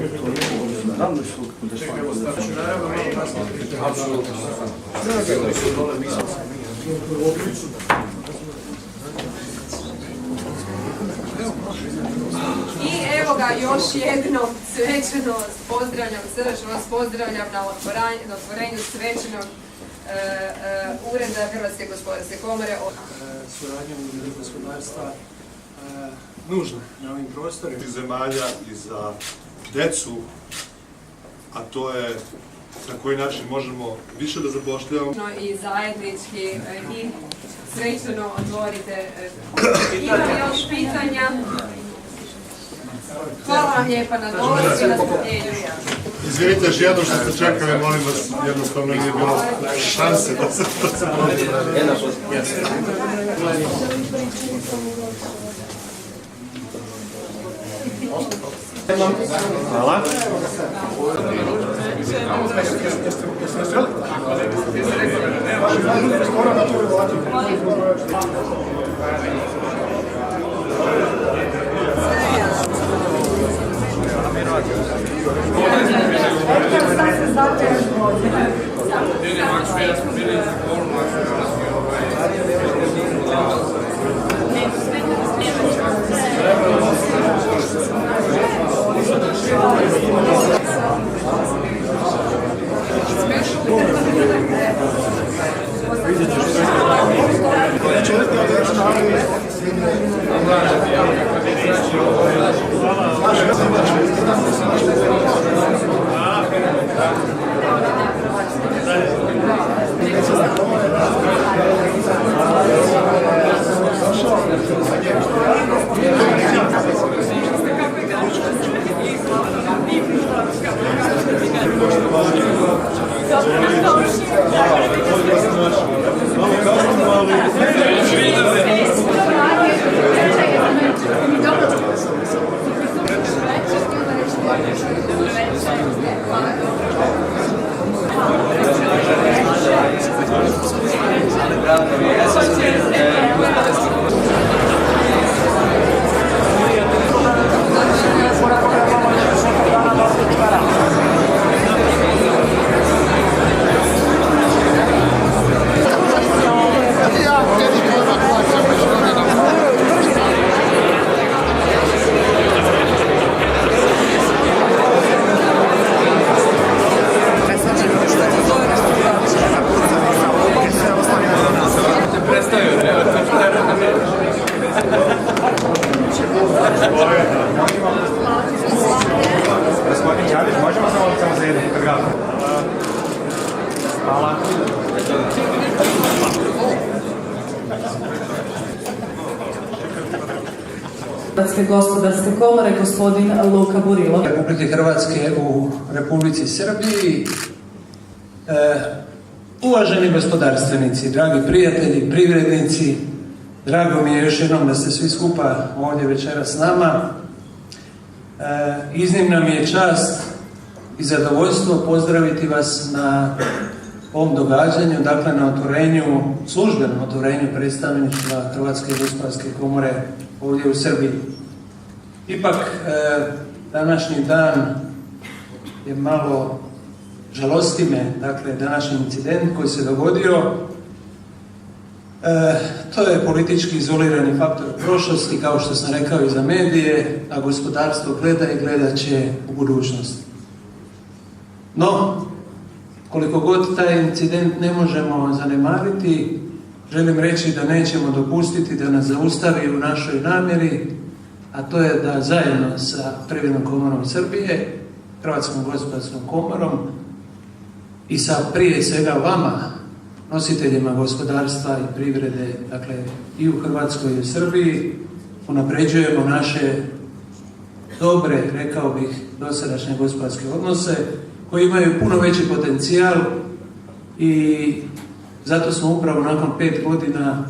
I evo ga još jednom svečano pozdravljam, srdačno vas pozdravljam na otvorenju svečanog Ureda Hrvatske gospodarske komore. Suradnja u gospodarstva nužna na ovim prostorima. Zemalja i za decu, a to je na koji način možemo više da zapošljavamo. I zajednički i srećno otvorite. Imam još pitanja. Hvala vam lijepa na dolasku i na strpljenju. Izvinite još jednom što ste čekali, molim vas, jednostavno nije bilo šanse da se Hvala. Hrvatske gospodarske komore, gospodin Luka Burilov. Republike Hrvatske u Republici Srbiji. Uvaženi gospodarstvenici, dragi prijatelji, privrednici, drago mi je još jednom da ste svi skupa ovdje večeras s nama. Iznimna mi je čast i zadovoljstvo pozdraviti vas na ovom događanju, dakle na otvorenju, službenom otvorenju predstavništva Hrvatske gospodarske komore ovdje u Srbiji. Ipak, današnji dan je malo žalosti me, dakle, današnji incident koji se dogodio. To je politički izolirani faktor prošlosti, kao što sam rekao i za medije, a gospodarstvo gleda i gledat će u budućnost. No, koliko god taj incident ne možemo zanemariti, želim reći da nećemo dopustiti da nas zaustavi u našoj namjeri, a to je da zajedno sa Privrednom komorom Srbije, Hrvatskom gospodarskom komorom i sa prije svega vama, nositeljima gospodarstva i privrede, dakle i u Hrvatskoj i u Srbiji, unapređujemo naše dobre, rekao bih, dosadašnje gospodarske odnose koji imaju puno veći potencijal i zato smo upravo nakon 5 godina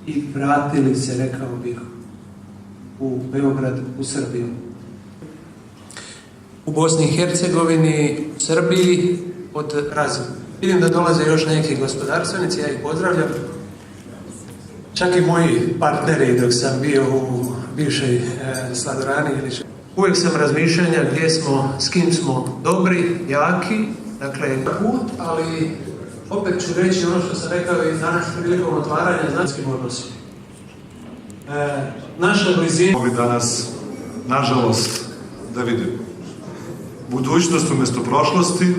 i vratili se, rekao bih, u Beograd, u Srbiju. U Bosni i Hercegovini, u Srbiji, od razine. Vidim da dolaze još neki gospodarstvenici, ja ih pozdravljam. Čak i moji partneri dok sam bio u bivšoj Sladorani. uvijek sam razmišljanja gdje smo, s kim smo dobri, jaki, dakle put, ali opet ću reći ono što sam rekao i danas prilikom otvaranja znanskim odnosima. Naša blizina... Mogli danas, nažalost, da vidimo. Budućnost umjesto prošlosti,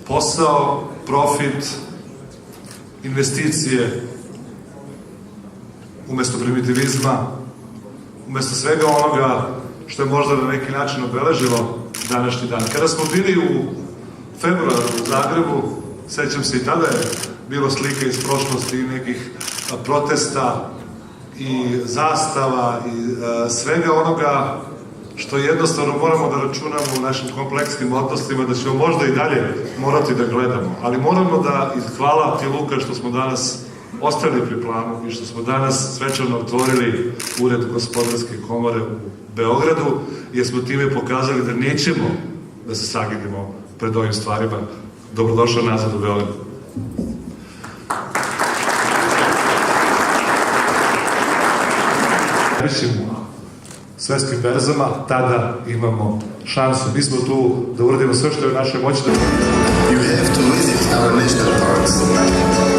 posao, profit, investicije, umjesto primitivizma, umjesto svega onoga što je možda na neki način obeležilo današnji dan. Kada smo bili u februaru u Zagrebu, sećam se i tada je bilo slike iz prošlosti i nekih protesta i zastava i svega onoga što jednostavno moramo da računamo u našim kompleksnim odnosima, da ćemo možda i dalje morati da gledamo. Ali moramo da, i hvala ti Luka što smo danas ostali pri planu i što smo danas svečano otvorili Ured Gospodarske komore u Beogradu, jer smo time pokazali da nećemo da se sagidimo pred ovim stvarima. Dobrodošao nazad u Beograd. Svetskim berzama, tada imamo šansu. Mi smo tu da uradimo sve što je u našoj moći da... You have to visit our national parks.